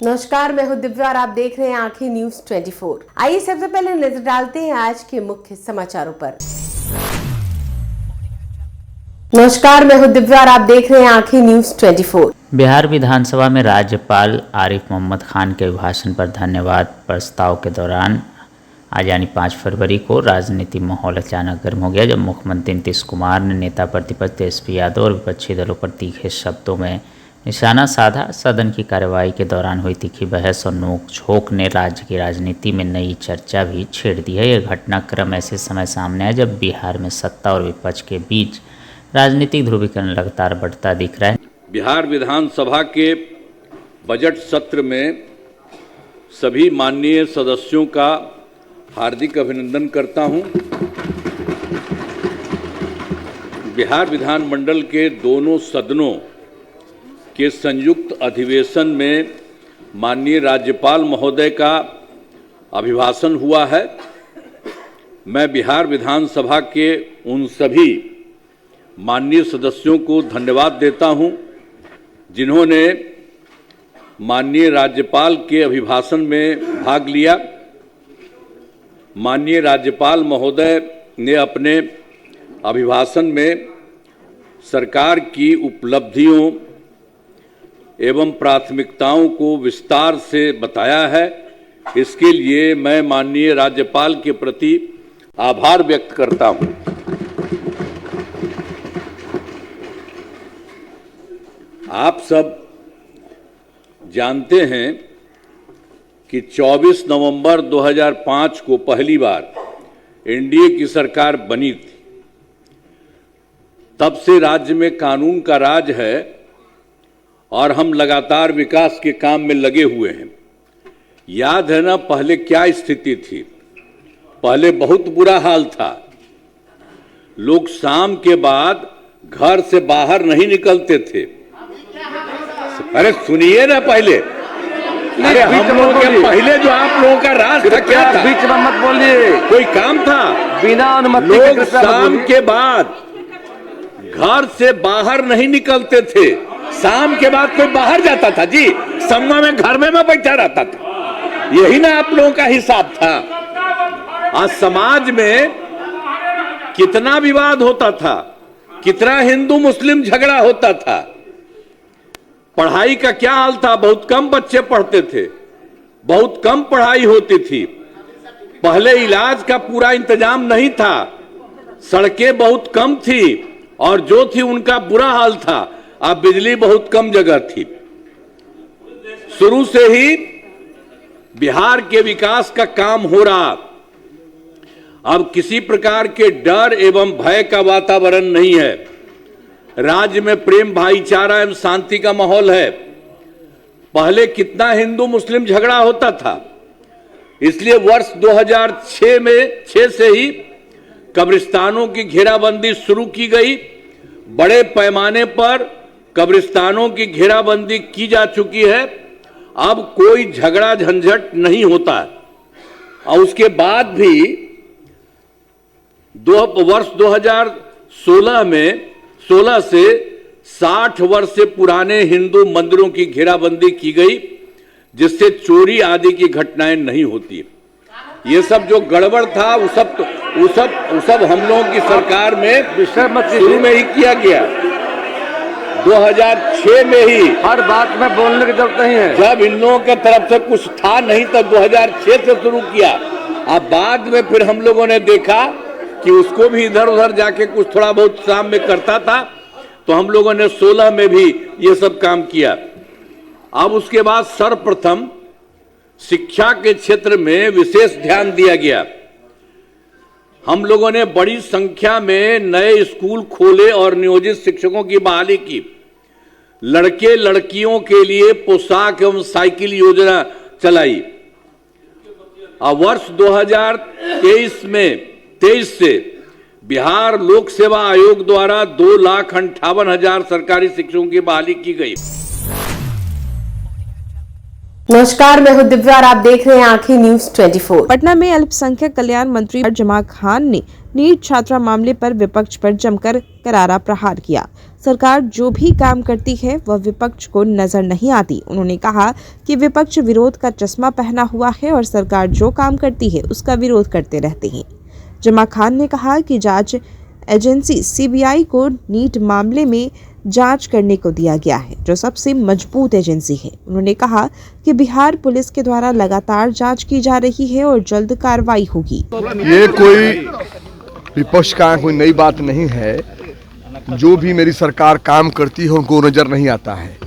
नमस्कार, मैं हूं दिव्या और आप देख रहे हैं आंखें न्यूज 24। आइए सबसे पहले नजर डालते हैं आज के मुख्य समाचारों पर। नमस्कार, मैं हूं दिव्या और आप देख रहे हैं आंखें न्यूज 24। बिहार विधानसभा में राज्यपाल आरिफ मोहम्मद खान के अभिभाषण पर धन्यवाद प्रस्ताव के दौरान आज यानी 5 फरवरी को राजनीतिक माहौल अचानक गर्म हो गया, जब मुख्यमंत्री नीतीश कुमार ने नेता प्रतिपक्ष तेजस्वी यादव और विपक्षी दलों पर तीखे शब्दों में निशाना साधा। सदन की कार्यवाही के दौरान हुई तीखी बहस और नोक-झोंक ने राज्य की राजनीति में नई चर्चा भी छेड़ दी है। यह घटनाक्रम ऐसे समय सामने आया जब बिहार में सत्ता और विपक्ष के बीच राजनीतिक ध्रुवीकरण लगातार बढ़ता दिख रहा है। बिहार विधानसभा के बजट सत्र में सभी माननीय सदस्यों का हार्दिक अभिनंदन करता हूं। बिहार विधानमंडल के दोनों सदनों के संयुक्त अधिवेशन में माननीय राज्यपाल महोदय का अभिभाषण हुआ है। मैं बिहार विधानसभा के उन सभी माननीय सदस्यों को धन्यवाद देता हूं जिन्होंने माननीय राज्यपाल के अभिभाषण में भाग लिया। माननीय राज्यपाल महोदय ने अपने अभिभाषण में सरकार की उपलब्धियों एवं प्राथमिकताओं को विस्तार से बताया है। इसके लिए मैं माननीय राज्यपाल के प्रति आभार व्यक्त करता हूं। आप सब जानते हैं कि 24 नवंबर 2005 को पहली बार एनडीए की सरकार बनी थी। तब से राज्य में कानून का राज है और हम लगातार विकास के काम में लगे हुए हैं। याद है ना पहले क्या स्थिति थी? पहले बहुत बुरा हाल था। लोग शाम के बाद घर से बाहर नहीं निकलते थे। अरे सुनिए ना पहले, अरे हम लोग के पहले जो आप लोगों का राज था क्या था? बीच में मत बोलिए। कोई काम था? बिना अनुमति लोग शाम के बाद घर से बाहर नहीं निकलते थे। शाम के बाद कोई बाहर जाता था जी? सम्मा में घर में मैं बैठा रहता था। यही ना आप लोगों का हिसाब था। आज समाज में कितना विवाद होता था, कितना हिंदू मुस्लिम झगड़ा होता था। पढ़ाई का क्या हाल था? बहुत कम बच्चे पढ़ते थे, बहुत कम पढ़ाई होती थी। पहले इलाज का पूरा इंतजाम नहीं था, सड़कें बहुत कम थी और जो थी उनका बुरा हाल था। अब बिजली बहुत कम जगह थी। शुरू से ही बिहार के विकास का काम हो रहा। अब किसी प्रकार के डर एवं भय का वातावरण नहीं है। राज्य में प्रेम, भाईचारा एवं शांति का माहौल है। पहले कितना हिंदू मुस्लिम झगड़ा होता था। इसलिए वर्ष 2006 से ही कब्रिस्तानों की घेराबंदी शुरू की गई। बड़े पैमाने पर कब्रिस्तानों की घेराबंदी की जा चुकी है। अब कोई झगड़ा झंझट नहीं होता। और उसके बाद भी वर्ष 2016 में 16 से 60 वर्ष से पुराने हिंदू मंदिरों की घेराबंदी की गई, जिससे चोरी आदि की घटनाएं नहीं होती। ये सब जो गड़बड़ था वो सब हम लोगों की सरकार में शुरू में ही किया गया। 2006 में ही हर बात में बोलने की जरूरत नहीं है। जब इन लोगों की तरफ से कुछ था नहीं तो 2006 से शुरू किया। अब बाद में फिर हम लोगों ने देखा कि उसको भी इधर उधर जाके कुछ थोड़ा बहुत शाम में करता था, तो हम लोगों ने 16 में भी ये सब काम किया। अब उसके बाद सर्वप्रथम शिक्षा के क्षेत्र में विशेष ध्यान दिया गया। हम लोगों ने बड़ी संख्या में नए स्कूल खोले और नियोजित शिक्षकों की बहाली की। लड़के लड़कियों के लिए पोशाक एवं साइकिल योजना चलाई। वर्ष 2023 से बिहार लोक सेवा आयोग द्वारा 2,58,000 सरकारी शिक्षकों की बहाली की गई। नमस्कार, मैं हूं दिव्या और आप देख रहे हैं आंखें न्यूज 24। पटना में अल्पसंख्यक कल्याण मंत्री जमा खान ने नीट छात्रा मामले पर विपक्ष पर जमकर करारा प्रहार किया। सरकार जो भी काम करती है वह विपक्ष को नजर नहीं आती। उन्होंने कहा कि विपक्ष विरोध का चश्मा पहना हुआ है और सरकार जो काम करती है उसका विरोध करते रहते हैं। जमा खान ने कहा कि जांच एजेंसी सीबीआई को नीट मामले में जांच करने को दिया गया है, जो सबसे मजबूत एजेंसी है। उन्होंने कहा कि बिहार पुलिस के द्वारा लगातार जांच की जा रही है और जल्द कार्रवाई होगी। ये कोई विपक्ष का कोई नई बात नहीं है। जो भी मेरी सरकार काम करती है उनको नजर नहीं आता है।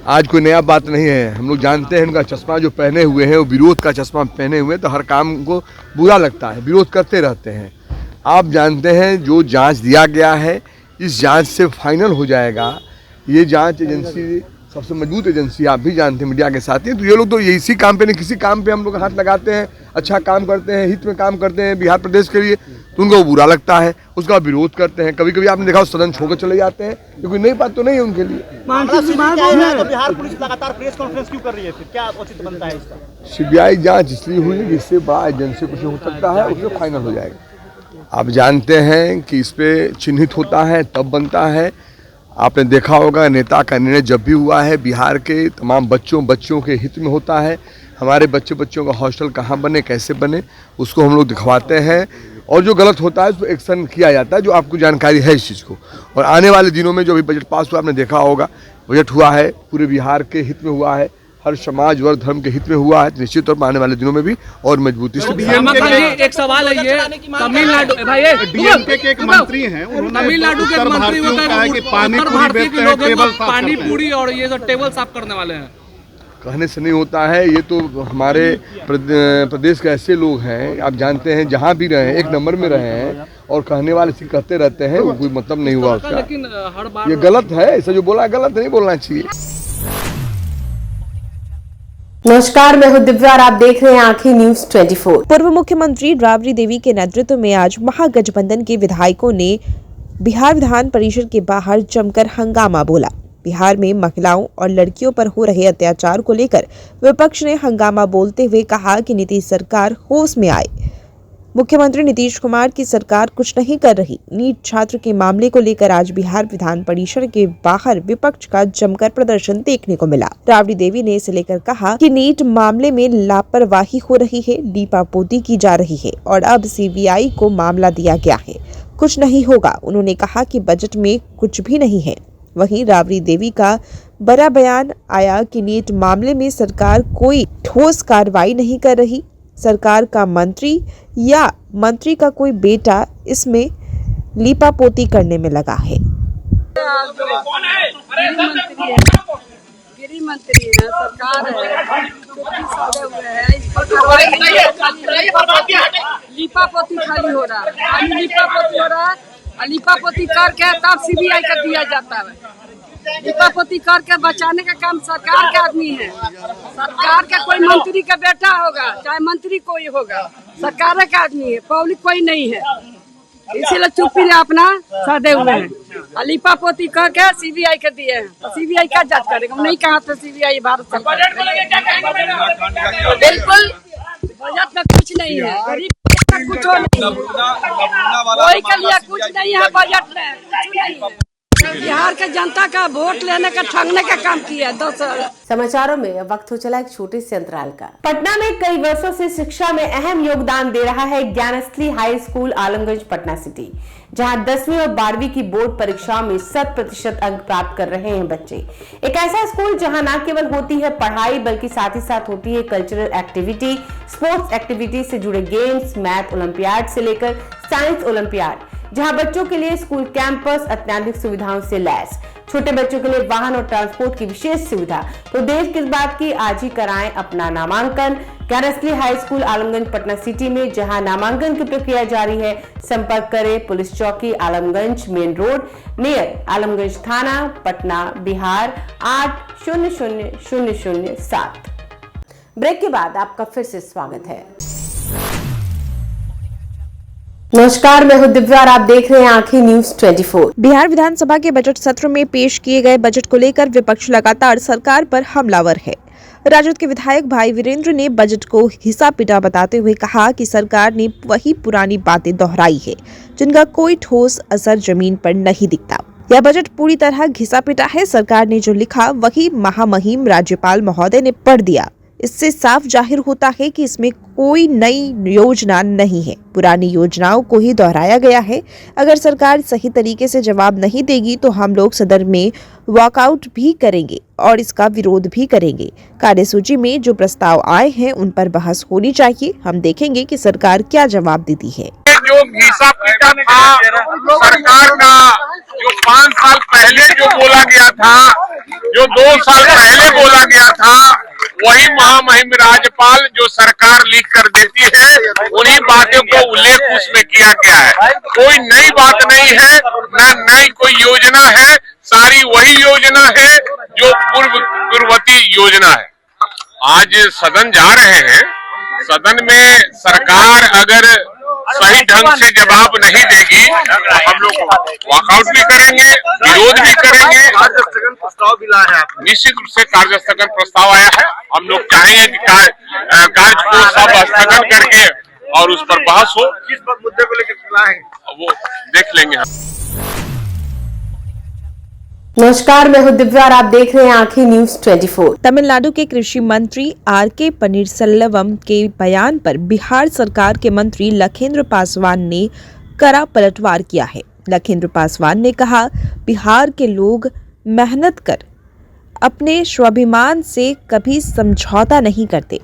आज कोई नया बात नहीं है। हम लोग जानते हैं उनका चश्मा जो पहने हुए हैं वो विरोध का चश्मा पहने हुए हैं, तो हर काम को बुरा लगता है, विरोध करते रहते हैं। आप जानते हैं जो जांच दिया गया है इस जांच से फाइनल हो जाएगा। ये जांच एजेंसी सबसे मजबूत एजेंसी, आप भी जानते हैं मीडिया के साथ ही। तो ये लोग तो इसी काम पे नहीं किसी काम पे हम लोग हाथ लगाते हैं, अच्छा काम करते हैं, हित में काम करते हैं बिहार प्रदेश के लिए, तो उनको बुरा लगता है, उसका विरोध करते हैं। कभी कभी आपने देखा सदन छोड़कर चले जाते हैं, क्योंकि नई बात तो नहीं है उनके लिए। तो बिहार पुलिस लगातार प्रेस कॉन्फ्रेंस क्यों कर रही है? फिर क्या उचित बनता है इसका? सीबीआई जांच इसलिए हुई जिससे बड़ा एजेंसी कुछ हो सकता है, उसमें फाइनल हो जाएगा। आप जानते हैं कि इस पे चिन्हित होता है तब बनता है। आपने देखा होगा नेता का निर्णय जब भी हुआ है बिहार के तमाम बच्चों के हित में होता है। हमारे बच्चों का हॉस्टल कहाँ बने, कैसे बने, उसको हम लोग दिखवाते हैं, और जो गलत होता है उस पर एक्शन किया जाता है, जो आपको जानकारी है इस चीज़ को। और आने वाले दिनों में जो भी बजट पास हुआ, आपने देखा होगा बजट हुआ है पूरे बिहार के हित में हुआ है, हर समाज वर्ग धर्म के हित में हुआ है। निश्चित तौर पर आने वाले दिनों में भी और मजबूती से एक सवाल है, ये तमिलनाडु डीएमके के एक मंत्री हैं, तमिलनाडु के मंत्री उत्तर भारतीय के लोग पानी पूरी और ये जो टेबल साफ करने वाले हैं। कहने से नहीं होता है, ये तो हमारे प्रदेश के ऐसे लोग हैं, आप जानते हैं जहाँ भी रहे एक नंबर में रहे हैं, और कहने वाले से कहते रहते हैं, कोई मतलब नहीं हुआ उसका। लेकिन हर बार ये गलत है, ऐसा जो बोला गलत नहीं बोलना चाहिए। नमस्कार, मैं हूं दिव्या और आप देख रहे हैं आंखें न्यूज 24। पूर्व मुख्यमंत्री राबड़ी देवी के नेतृत्व में आज महागठबंधन के विधायकों ने बिहार विधान परिषद के बाहर जमकर हंगामा बोला। बिहार में महिलाओं और लड़कियों पर हो रहे अत्याचार को लेकर विपक्ष ने हंगामा बोलते हुए कहा कि नीतीश सरकार होश में आए। मुख्यमंत्री नीतीश कुमार की सरकार कुछ नहीं कर रही। नीट छात्र के मामले को लेकर आज बिहार विधान परिषद के बाहर विपक्ष का जमकर प्रदर्शन देखने को मिला। राबड़ी देवी ने इसे लेकर कहा कि नीट मामले में लापरवाही हो रही है, लीपापोती की जा रही है और अब सीबीआई को मामला दिया गया है, कुछ नहीं होगा। उन्होंने कहा कि बजट में कुछ भी नहीं है। वहीं राबड़ी देवी का बड़ा बयान आया कि नीट मामले में सरकार कोई ठोस कार्रवाई नहीं कर रही। सरकार का मंत्री या मंत्री का कोई बेटा इसमें लीपापोती करने में लगा है। गृह मंत्री है, सरकार है, लीपापोती खाली हो रहा है, लीपापोती करके तब सीबीआई का दिया जाता है। लीपापोती करके बचाने का काम सरकार के आदमी है। सरकार का कोई मंत्री का बेटा होगा, चाहे मंत्री कोई होगा, सरकार का आदमी है, पब्लिक कोई नहीं है। इसीलिए चुप्पी ने अपना साधे हुए हैं। लीपापोती करके सीबीआई के दिए हैं, तो सीबीआई क्या जांच करेगा? नहीं कहा था सीबीआई भारत सरकार। बिल्कुल बजट में कुछ नहीं है, गरीब कुछ नहीं है, कोई के लिए कुछ नहीं है बजट में, कुछ नहीं है। बिहार के जनता का वोट लेने का ठगने का काम किया है 10 साल। समाचारों में वक्त हो चला एक छोटे से अंतराल का। पटना में कई वर्षों से शिक्षा में अहम योगदान दे रहा है Gyansthali high school Alamganj Patna city, जहां 10वीं और 12वीं की बोर्ड परीक्षाओं में 100% अंक प्राप्त कर रहे हैं बच्चे। एक ऐसा स्कूल जहां न केवल होती है पढ़ाई बल्कि साथ ही साथ होती है कल्चरल एक्टिविटी, स्पोर्ट्स एक्टिविटी से जुड़े गेम्स, मैथ ओलंपियाड से लेकर साइंस ओलंपियाड, जहां बच्चों के लिए स्कूल कैंपस अत्याधुनिक सुविधाओं से लैस, छोटे बच्चों के लिए वाहन और ट्रांसपोर्ट की विशेष सुविधा। तो देर किस बात की, आज ही कराएं अपना नामांकन Gyansthali high school Alamganj Patna city में, जहां नामांकन की प्रक्रिया जारी है। संपर्क करें पुलिस चौकी Alamganj main road near Alamganj थाना पटना बिहार 800007। ब्रेक के बाद आपका फिर से स्वागत है। नमस्कार, मैं हूं दिव्या और आप देख रहे हैं आंखें न्यूज 24। बिहार विधानसभा के बजट सत्र में पेश किए गए बजट को लेकर विपक्ष लगातार सरकार पर हमलावर है। राजद के विधायक भाई वीरेंद्र ने बजट को हिस्सा पिटा बताते हुए कहा कि सरकार ने वही पुरानी बातें दोहराई है जिनका कोई ठोस असर जमीन पर नहीं दिखता। यह बजट पूरी तरह घिसा पिटा है। सरकार ने जो लिखा वही महामहिम राज्यपाल महोदय ने पढ़ दिया। इससे साफ जाहिर होता है कि इसमें कोई नई योजना नहीं है, पुरानी योजनाओं को ही दोहराया गया है। अगर सरकार सही तरीके से जवाब नहीं देगी तो हम लोग सदन में वॉकआउट भी करेंगे और इसका विरोध भी करेंगे। कार्यसूची में जो प्रस्ताव आए हैं उन पर बहस होनी चाहिए। हम देखेंगे कि सरकार क्या जवाब देती है। जो घिसा पिटा था सरकार का, जो 5 साल पहले जो बोला गया था, जो 2 साल पहले बोला गया था, वही महामहिम राज्यपाल जो सरकार लिख कर देती है, उन्हीं बातों को उल्लेख उसमें किया गया है। कोई नई बात नहीं है, न नई कोई योजना है, सारी वही योजना है जो पूर्ववर्ती योजना है। आज सदन जा रहे हैं, सदन में सरकार अगर सही ढंग से जवाब नहीं देगी तो हम लोग वॉकआउट भी करेंगे, विरोध भी करेंगे। प्रस्ताव भी लाया है आपने। निश्चित रूप से कार्य स्थगन प्रस्ताव आया है। हम लोग चाहेंगे कि कार्य को सब स्थगन करके और उस पर बहस हो। किस मुद्दे को लेकर लाए हैं वो देख लेंगे हम। नमस्कार, मैं हूं दिव्या और आप देख रहे हैं आंखें न्यूज 24। तमिलनाडु के कृषि मंत्री आर.के. पनीरसेल्वम के बयान पर बिहार सरकार के मंत्री लखेंद्र पासवान ने कड़ा पलटवार किया है। लखेंद्र पासवान ने कहा, बिहार के लोग मेहनत कर अपने स्वाभिमान से कभी समझौता नहीं करते।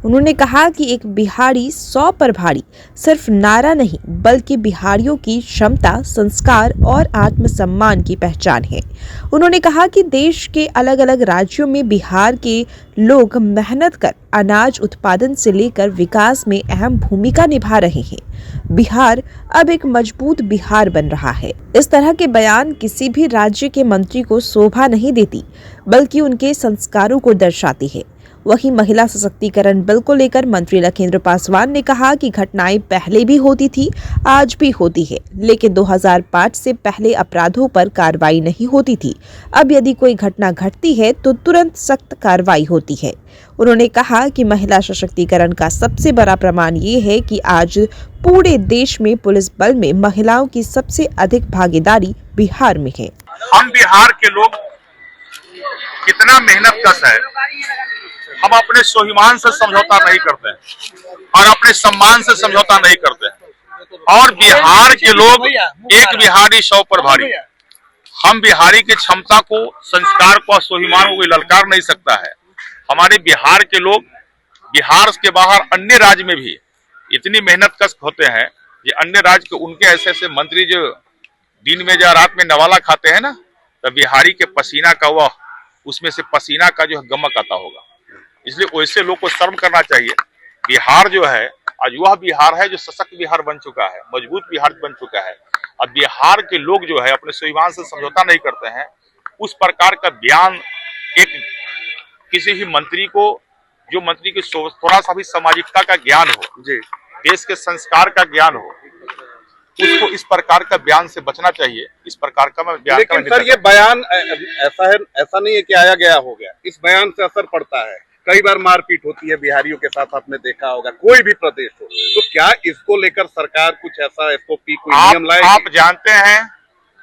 उन्होंने कहा कि एक बिहारी 100 पर भारी सिर्फ नारा नहीं बल्कि बिहारियों की क्षमता, संस्कार और आत्मसम्मान की पहचान है। उन्होंने कहा कि देश के अलग अलग राज्यों में बिहार के लोग मेहनत कर अनाज उत्पादन से लेकर विकास में अहम भूमिका निभा रहे हैं। बिहार अब एक मजबूत बिहार बन रहा है। इस तरह के बयान किसी भी राज्य के मंत्री को शोभा नहीं देती बल्कि उनके संस्कारों को दर्शाती है। वहीं महिला सशक्तिकरण बिल को लेकर मंत्री लखेंद्र पासवान ने कहा कि घटनाएं पहले भी होती थी, आज भी होती है, लेकिन 2005 से पहले अपराधों पर कार्रवाई नहीं होती थी। अब यदि कोई घटना घटती है तो तुरंत सख्त कार्रवाई होती है। उन्होंने कहा कि महिला सशक्तिकरण का सबसे बड़ा प्रमाण ये है कि आज पूरे देश में पुलिस बल में महिलाओं की सबसे अधिक भागीदारी बिहार में है। हम बिहार के लोग कितना मेहनत कश है, हम अपने स्वाभिमान से समझौता नहीं करते और अपने सम्मान से समझौता नहीं करते। और बिहार के लोग एक बिहारी 100 पर भारी। हम बिहारी की क्षमता को, संस्कार को, स्वाभिमान को ललकार नहीं सकता है। हमारे बिहार के लोग बिहार के बाहर अन्य राज्य में भी इतनी मेहनत कश होते हैं। ये अन्य राज्य के उनके ऐसे ऐसे मंत्री जो दिन में या रात में नवाला खाते हैं ना, तो बिहारी के पसीना का वह उसमें से पसीना का जो गमक आता होगा। इसलिए वैसे लोग को शर्म करना चाहिए। बिहार जो है आज वह बिहार है जो सशक्त बिहार बन चुका है, मजबूत बिहार बन चुका है। अब बिहार के लोग जो है अपने स्वाभिमान से समझौता नहीं करते हैं। उस प्रकार का बयान एक किसी भी मंत्री को, जो मंत्री के थोड़ा सा भी सामाजिकता का ज्ञान हो, देश के संस्कार का ज्ञान हो, उसको इस प्रकार का बयान से बचना चाहिए। इस प्रकार का मैं बयान। लेकिन सर ये बयान ऐसा है, ऐसा नहीं है कि आया गया हो गया। इस बयान से असर पड़ता है। कई बार मारपीट होती है बिहारियों के साथ, आपने देखा होगा, कोई भी प्रदेश हो। तो क्या इसको लेकर सरकार कुछ ऐसा एसओपी कोई नियम लाएगी? आप जानते हैं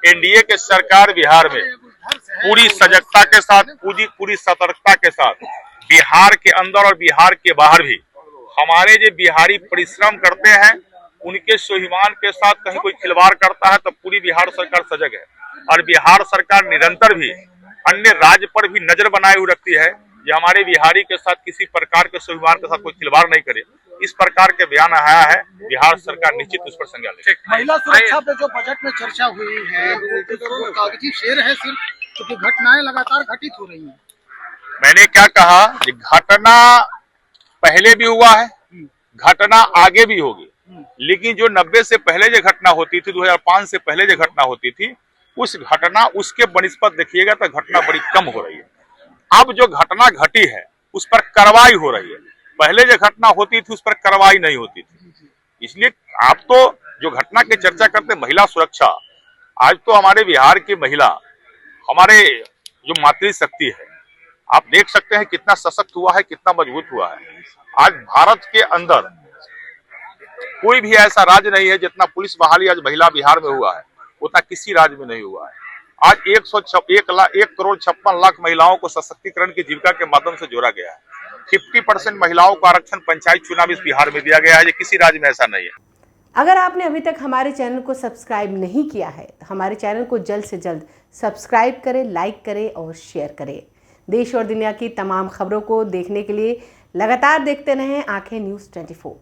एनडीए के सरकार बिहार में पूरी सजगता के साथ, पूरी सतर्कता के साथ बिहार के अंदर और बिहार के बाहर भी हमारे जो बिहारी परिश्रम करते हैं, उनके स्वाभिमान के साथ कहीं कोई खिलवाड़ करता है तो पूरी बिहार सरकार सजग है। और बिहार सरकार निरंतर भी अन्य राज्य पर भी नजर बनाए हुए रखती है कि हमारे बिहारी के साथ किसी प्रकार के स्वाभिमान के साथ कोई खिलवाड़ नहीं करे। इस प्रकार के बयान आया है, बिहार सरकार निश्चित उस पर संज्ञान लेगी। महिला सुरक्षा पे जो बजट में चर्चा हुई है, वो कागजी शेर है सिर्फ, क्योंकि घटनाएं लगातार घटित हो रही हैं। मैंने क्या कहा कि घटना पहले भी हुआ है, घटना आगे भी होगी, लेकिन जो 90 से पहले जो घटना होती थी, 2005 से पहले जो घटना होती थी, उस घटना उसके बनिस्पत देखिएगा तो घटना बड़ी कम हो रही है। अब जो घटना घटी है उस पर कार्रवाई हो रही है। पहले जो घटना होती थी उस पर कार्रवाई नहीं होती थी। इसलिए आप तो जो घटना की चर्चा करते महिला सुरक्षा, आज तो हमारे बिहार की महिला, हमारे जो मातृशक्ति है, आप देख सकते हैं कितना सशक्त हुआ है, कितना मजबूत हुआ है। आज भारत के अंदर कोई भी ऐसा राज्य नहीं है जितना पुलिस बहाली आज महिला बिहार में हुआ है, उतना किसी राज्य में नहीं हुआ है। आज 1,56,00,000 महिलाओं को सशक्तिकरण की जीविका के माध्यम से जोड़ा गया है। 50% महिलाओं को आरक्षण पंचायत चुनाव इस बिहार में दिया गया है, ये किसी राज्य में ऐसा नहीं है। अगर आपने अभी तक हमारे चैनल को सब्सक्राइब नहीं किया है तो हमारे चैनल को जल्द से जल्द सब्सक्राइब करें, लाइक करें और शेयर करें। देश और दुनिया की तमाम खबरों को देखने के लिए लगातार देखते रहें आंखें न्यूज़ 24।